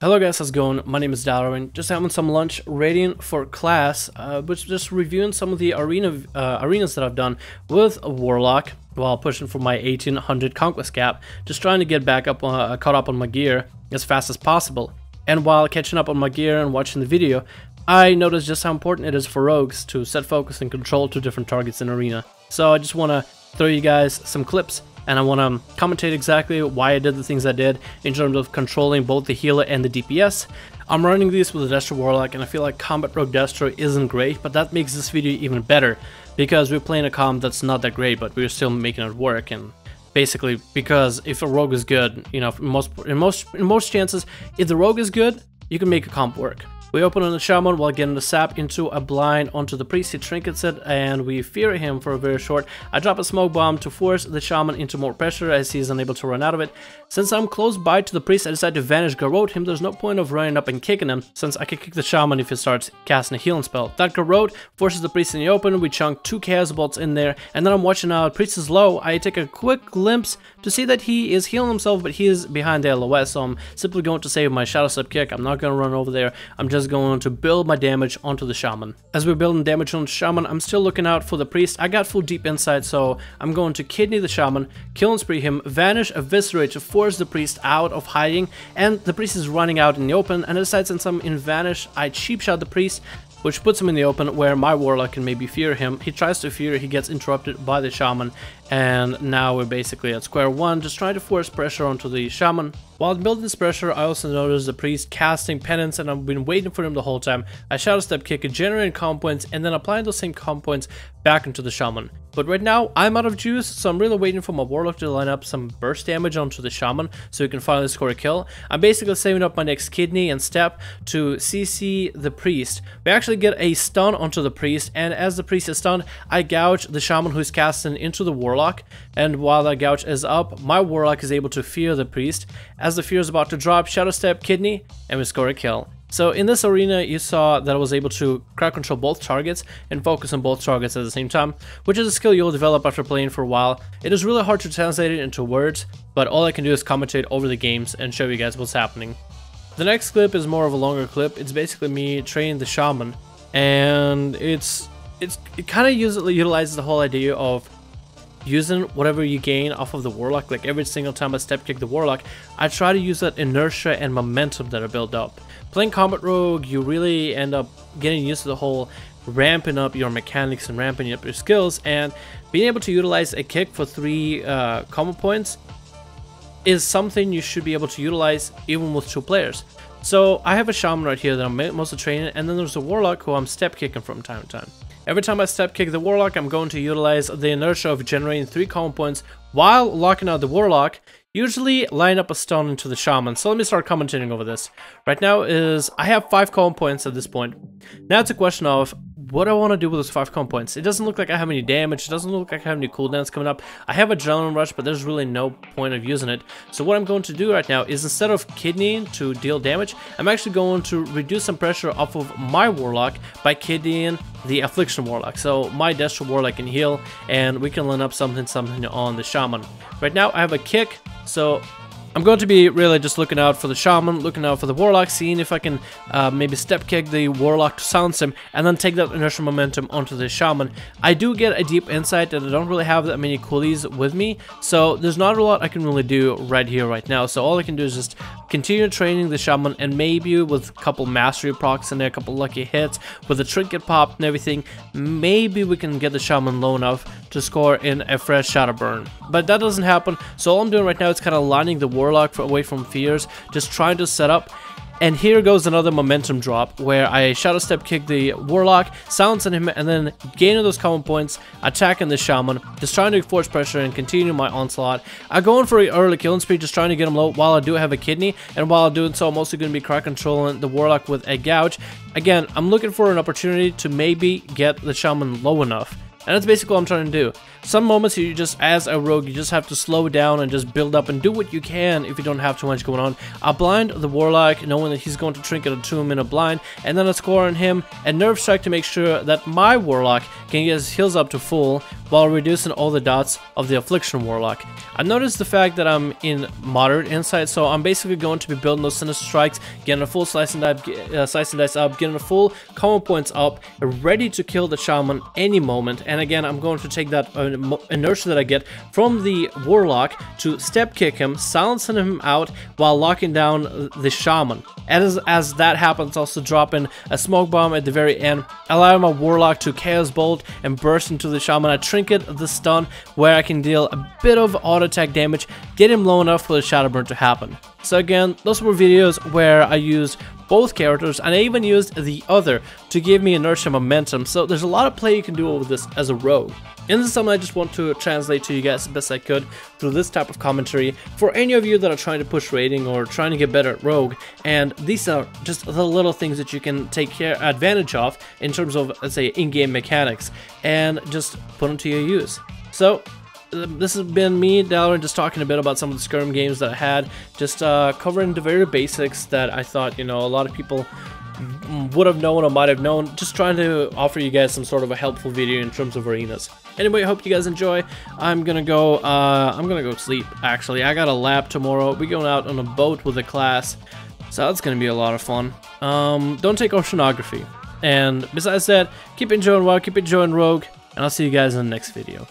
Hello guys, how's it going? My name is Darwin. Just having some lunch, readying for class, but just reviewing some of the arenas that I've done with a Warlock while pushing for my 1800 conquest gap, just trying to get back up, caught up on my gear as fast as possible. And while catching up on my gear and watching the video, I noticed just how important it is for rogues to set focus and control two different targets in arena. So I just want to throw you guys some clips, and I want to commentate exactly why I did the things I did in terms of controlling both the healer and the DPS. I'm running these with a Destro Warlock, and I feel like Combat Rogue Destro isn't great, but that makes this video even better, because we're playing a comp that's not that great, but we're still making it work. And basically, because if a rogue is good, you know, in most chances, if the rogue is good, you can make a comp work. We open on the Shaman while getting the sap into a blind onto the priest. He trinkets it and we fear him for a very short. I drop a smoke bomb to force the Shaman into more pressure as he is unable to run out of it. Since I'm close by to the priest, I decide to vanish garrote him. There's no point of running up and kicking him, since I can kick the Shaman if he starts casting a healing spell. That garrote forces the priest in the open. We chunk 2 chaos bolts in there, and then I'm watching out. Priest is low. I take a quick glimpse to see that he is healing himself, but he is behind the LOS, so I'm simply going to save my shadow step kick. I'm not going to run over there. I'm just going to build my damage onto the Shaman. As we're building damage on the Shaman, I'm still looking out for the priest. I got full deep insight, so I'm going to kidney the Shaman, kill and spree him, vanish, eviscerate to force the priest out of hiding, and the priest is running out in the open, and I decide since I'm in vanish, I cheap shot the priest, which puts him in the open where my Warlock can maybe fear him. He tries to fear, he gets interrupted by the Shaman, and now we're basically at square one, just trying to force pressure onto the Shaman. While building this pressure, I also noticed the priest casting penance, and I've been waiting for him the whole time. I shadow step kick, generating comp points, and then applying those same comp points back into the Shaman. But right now, I'm out of juice, so I'm really waiting for my Warlock to line up some burst damage onto the Shaman so he can finally score a kill. I'm basically saving up my next kidney and step to CC the priest. We actually get a stun onto the priest, and as the priest is stunned, I gouge the Shaman who's casting into the Warlock, and while that gouge is up, my Warlock is able to fear the priest. As the fear is about to drop, shadow step kidney, and we score a kill. So in this arena, you saw that I was able to crowd control both targets and focus on both targets at the same time, which is a skill you'll develop after playing for a while. It is really hard to translate it into words, but all I can do is commentate over the games and show you guys what's happening. The next clip is more of a longer clip. It's basically me training the Shaman, and it kind of utilizes the whole idea of using whatever you gain off of the Warlock. Like every single time I step kick the Warlock, I try to use that inertia and momentum that I built up. Playing Combat Rogue, you really end up getting used to the whole ramping up your mechanics and ramping up your skills, and being able to utilize a kick for 3 combo points is something you should be able to utilize even with 2 players. So I have a Shaman right here that I'm mostly training, and then there's a Warlock who I'm step kicking from time to time. Every time I step kick the Warlock, I'm going to utilize the inertia of generating 3 combo points while locking out the Warlock, usually line up a stun into the Shaman. So let me start commentating over this. Right now I have 5 combo points at this point. Now it's a question of what I want to do with those 5 combo points. It doesn't look like I have any damage, it doesn't look like I have any cooldowns coming up. I have Adrenaline Rush, but there's really no point of using it. So what I'm going to do right now is, instead of kidneying to deal damage, I'm actually going to reduce some pressure off of my Warlock by kidneying the Affliction Warlock. So my Destro Warlock can heal, and we can line up something on the Shaman. Right now I have a kick, so I'm going to be really just looking out for the Shaman, looking out for the Warlock, seeing if I can maybe step kick the Warlock to silence him, and then take that inertial momentum onto the Shaman. I do get a deep insight that I don't really have that many coolies with me, so there's not a lot I can really do right here, right now. So all I can do is just continue training the Shaman, and maybe with a couple mastery procs in there, a couple lucky hits, with a trinket pop and everything, maybe we can get the Shaman low enough to score in a fresh Shadow Burn. But that doesn't happen, so all I'm doing right now is kind of lining the Warlock away from fears, just trying to set up. And here goes another momentum drop where I shadow step kick the Warlock, silencing him, and then gaining those common points, attacking the Shaman, just trying to force pressure and continue my onslaught. I go in for an early killing spree, just trying to get him low while I do have a kidney, and while I'm doing so, I'm also going to be crowd controlling the Warlock with a gouge. Again, I'm looking for an opportunity to maybe get the Shaman low enough. And that's basically what I'm trying to do. Some moments you just, as a rogue, you just have to slow down and just build up and do what you can if you don't have too much going on. I blind the Warlock, knowing that he's going to trinket a 2-minute blind, and then I score on him and nerve strike to make sure that my Warlock can get his heals up to full while reducing all the dots of the Affliction Warlock. I noticed the fact that I'm in moderate insight, so I'm basically going to be building those Sinister Strikes, getting a full slice and dice up, getting a full common points up, ready to kill the Shaman any moment. And again, I'm going to take that inertia that I get from the Warlock to step kick him, silencing him out while locking down the Shaman. As that happens, also drop in a smoke bomb at the very end, allowing my Warlock to Chaos Bolt and burst into the Shaman. I trinket the stun where I can deal a bit of auto attack damage, get him low enough for the Shadow Burn to happen. So again, those were videos where I used both characters, and I even used the other to give me inertia momentum, so there's a lot of play you can do with this as a rogue. And this is something I just want to translate to you guys the best I could through this type of commentary for any of you that are trying to push rating or trying to get better at rogue. And these are just the little things that you can take advantage of in terms of, let's say, in-game mechanics, and just put them to your use. So this has been me, Dalaran, just talking a bit about some of the skirm games that I had, just covering the very basics that I thought, you know, a lot of people would have known or might have known, just trying to offer you guys some sort of a helpful video in terms of arenas. Anyway, I hope you guys enjoy. I'm gonna go sleep, actually. I got a lab tomorrow. We're going out on a boat with a class, so that's gonna be a lot of fun. Don't take oceanography. And besides that, keep enjoying WoW, keep enjoying Rogue, and I'll see you guys in the next video.